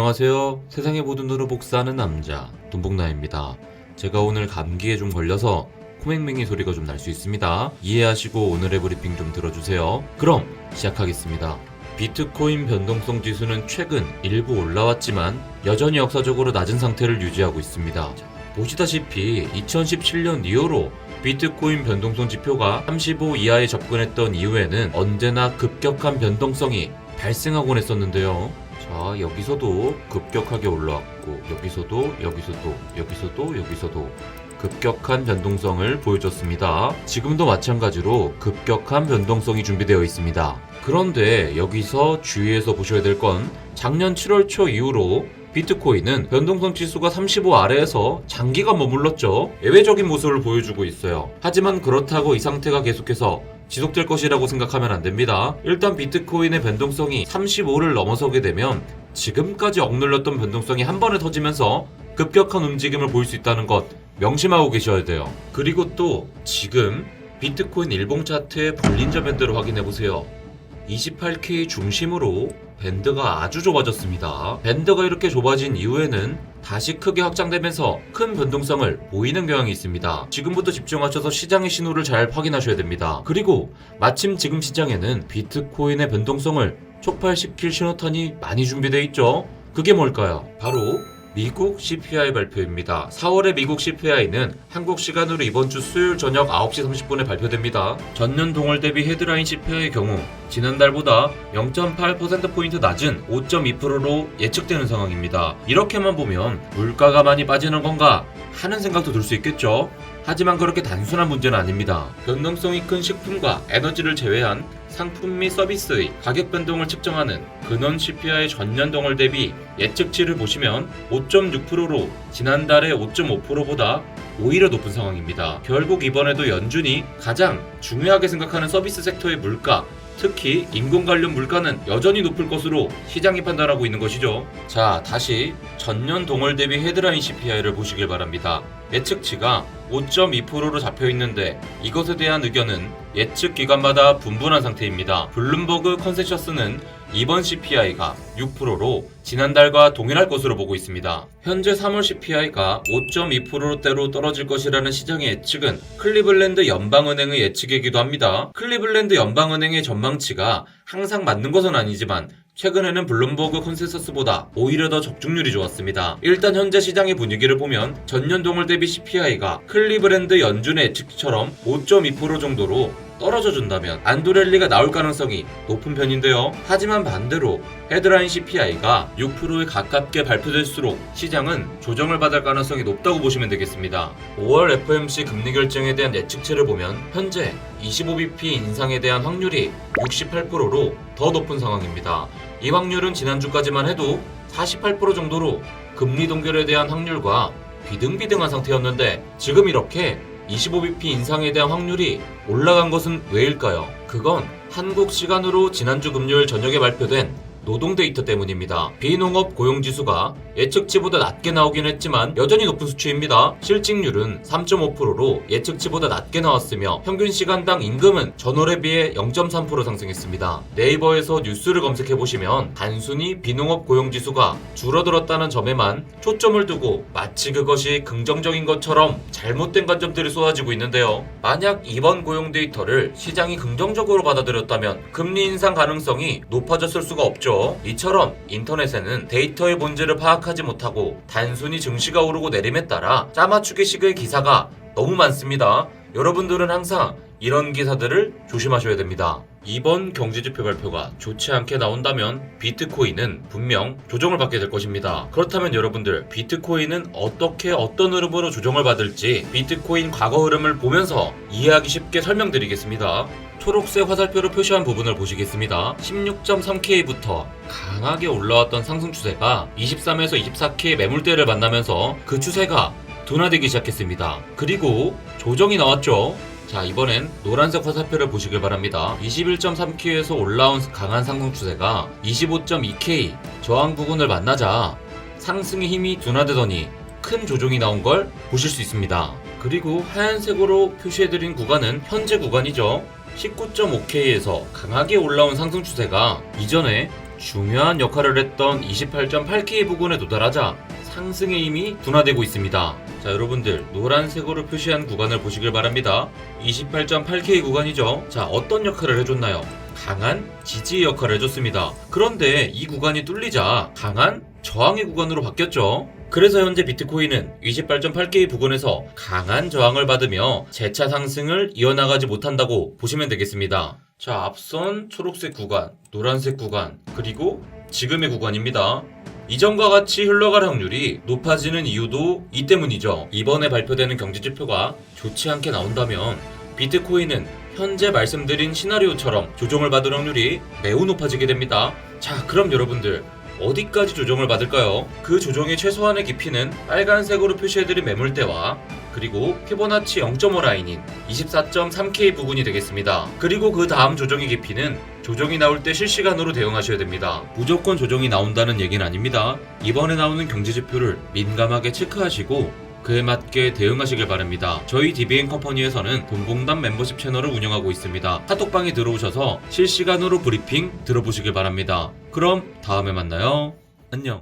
안녕하세요. 세상의 모든 돈을 복사하는 남자 돈복나입니다. 제가 오늘 감기에 좀 걸려서 코맹맹이 소리가 좀 날 수 있습니다. 이해하시고 오늘의 브리핑 좀 들어주세요. 그럼 시작하겠습니다. 비트코인 변동성 지수는 최근 일부 올라왔지만 여전히 역사적으로 낮은 상태를 유지하고 있습니다. 보시다시피 2017년 이후로 비트코인 변동성 지표가 35 이하에 접근했던 이후에는 언제나 급격한 변동성이 발생하곤 했었는데요. 자, 여기서도 급격하게 올라왔고 여기서도 급격한 변동성을 보여줬습니다. 지금도 마찬가지로 급격한 변동성이 준비되어 있습니다. 그런데 여기서 주의해서 보셔야 될 건 작년 7월 초 이후로 비트코인은 변동성 지수가 35 아래에서 장기간 머물렀죠. 예외적인 모습을 보여주고 있어요. 하지만 그렇다고 이 상태가 계속해서 지속될 것이라고 생각하면 안 됩니다. 일단 비트코인의 변동성이 35를 넘어서게 되면 지금까지 억눌렸던 변동성이 한 번에 터지면서 급격한 움직임을 보일 수 있다는 것 명심하고 계셔야 돼요. 그리고 또 지금 비트코인 일봉 차트의 볼린저 밴드를 확인해보세요. 28K 중심으로 밴드가 아주 좁아졌습니다. 밴드가 이렇게 좁아진 이후에는 다시 크게 확장되면서 큰 변동성을 보이는 경향이 있습니다. 지금부터 집중하셔서 시장의 신호를 잘 확인하셔야 됩니다. 그리고 마침 지금 시장에는 비트코인의 변동성을 촉발시킬 신호탄이 많이 준비되어 있죠. 그게 뭘까요? 바로 미국 CPI 발표입니다. 4월의 미국 CPI는 한국 시간으로 이번 주 수요일 저녁 9시 30분에 발표됩니다. 전년 동월 대비 헤드라인 CPI의 경우 지난달보다 0.8%포인트 낮은 5.2%로 예측되는 상황입니다. 이렇게만 보면 물가가 많이 빠지는 건가 하는 생각도 들 수 있겠죠. 하지만 그렇게 단순한 문제는 아닙니다. 변동성이 큰 식품과 에너지를 제외한 상품 및 서비스의 가격 변동을 측정하는 근원 CPI 전년 동월 대비 예측치를 보시면 5.6%로 지난달의 5.5%보다 오히려 높은 상황입니다. 결국 이번에도 연준이 가장 중요하게 생각하는 서비스 섹터의 물가, 특히 임금 관련 물가는 여전히 높을 것으로 시장이 판단하고 있는 것이죠. 자, 다시 전년 동월 대비 헤드라인 CPI를 보시길 바랍니다. 예측치가 5.2%로 잡혀 있는데 이것에 대한 의견은 예측 기관마다 분분한 상태입니다. 블룸버그 컨센서스는 이번 CPI가 6%로 지난달과 동일할 것으로 보고 있습니다. 현재 3월 CPI가 5.2%대로 떨어질 것이라는 시장의 예측은 클리블랜드 연방은행의 예측이기도 합니다. 클리블랜드 연방은행의 전망치가 항상 맞는 것은 아니지만 최근에는 블룸버그 컨센서스보다 오히려 더 적중률이 좋았습니다. 일단 현재 시장의 분위기를 보면 전년 동월 대비 CPI가 클리블랜드 연준의 예측처럼 5.2% 정도로 떨어져 준다면 안도랠리가 나올 가능성이 높은 편인데요. 하지만 반대로 헤드라인 CPI가 6%에 가깝게 발표될수록 시장은 조정을 받을 가능성이 높다고 보시면 되겠습니다. 5월 FOMC 금리 결정에 대한 예측치를 보면 현재 25bp 인상에 대한 확률이 68%로 더 높은 상황입니다. 이 확률은 지난주까지만 해도 48% 정도로 금리 동결에 대한 확률과 비등비등한 상태였는데 지금 이렇게 25bp 인상에 대한 확률이 올라간 것은 왜일까요? 그건 한국 시간으로 지난주 금요일 저녁에 발표된 노동 데이터 때문입니다. 비농업 고용지수가 예측치보다 낮게 나오긴 했지만 여전히 높은 수치입니다. 실직률은 3.5%로 예측치보다 낮게 나왔으며 평균 시간당 임금은 전월에 비해 0.3% 상승했습니다. 네이버에서 뉴스를 검색해보시면 단순히 비농업 고용지수가 줄어들었다는 점에만 초점을 두고 마치 그것이 긍정적인 것처럼 잘못된 관점들이 쏟아지고 있는데요. 만약 이번 고용 데이터를 시장이 긍정적으로 받아들였다면 금리 인상 가능성이 높아졌을 수가 없죠. 이처럼 인터넷에는 데이터의 본질을 파악하지 못하고 단순히 증시가 오르고 내림에 따라 짜맞추기 식의 기사가 너무 많습니다. 여러분들은 항상 이런 기사들을 조심하셔야 됩니다. 이번 경제지표 발표가 좋지 않게 나온다면 비트코인은 분명 조정을 받게 될 것입니다. 그렇다면 여러분들 비트코인은 어떻게 어떤 흐름으로 조정을 받을지 비트코인 과거 흐름을 보면서 이해하기 쉽게 설명드리겠습니다. 초록색 화살표로 표시한 부분을 보시겠습니다. 16.3K부터 강하게 올라왔던 상승 추세가 23에서 24K 매물대를 만나면서 그 추세가 둔화되기 시작했습니다. 그리고 조정이 나왔죠. 자, 이번엔 노란색 화살표를 보시길 바랍니다. 21.3K에서 올라온 강한 상승 추세가 25.2K 저항 부근을 만나자 상승의 힘이 둔화되더니 큰 조정이 나온 걸 보실 수 있습니다. 그리고 하얀색으로 표시해드린 구간은 현재 구간이죠. 19.5K에서 강하게 올라온 상승 추세가 이전에 중요한 역할을 했던 28.8K 부근에 도달하자 상승의 힘이 둔화되고 있습니다. 자, 여러분들 노란색으로 표시한 구간을 보시길 바랍니다. 28.8K 구간이죠. 자, 어떤 역할을 해줬나요? 강한 지지 역할을 해줬습니다. 그런데 이 구간이 뚫리자 강한 저항의 구간으로 바뀌었죠. 그래서 현재 비트코인은 28.8K 부근에서 강한 저항을 받으며 재차 상승을 이어나가지 못한다고 보시면 되겠습니다. 자, 앞선 초록색 구간, 노란색 구간, 그리고 지금의 구간입니다. 이전과 같이 흘러갈 확률이 높아지는 이유도 이 때문이죠. 이번에 발표되는 경제지표가 좋지 않게 나온다면 비트코인은 현재 말씀드린 시나리오처럼 조정을 받을 확률이 매우 높아지게 됩니다. 자, 그럼 여러분들 어디까지 조정을 받을까요? 그 조정의 최소한의 깊이는 빨간색으로 표시해드린 매물대와 그리고 피보나치 0.5 라인인 24.3K 부근이 되겠습니다. 그리고 그 다음 조정의 깊이는 조정이 나올 때 실시간으로 대응하셔야 됩니다. 무조건 조정이 나온다는 얘기는 아닙니다. 이번에 나오는 경제지표를 민감하게 체크하시고 그에 맞게 대응하시길 바랍니다. 저희 DBN 컴퍼니에서는 돈봉담 멤버십 채널을 운영하고 있습니다. 카톡방에 들어오셔서 실시간으로 브리핑 들어보시길 바랍니다. 그럼 다음에 만나요. 안녕.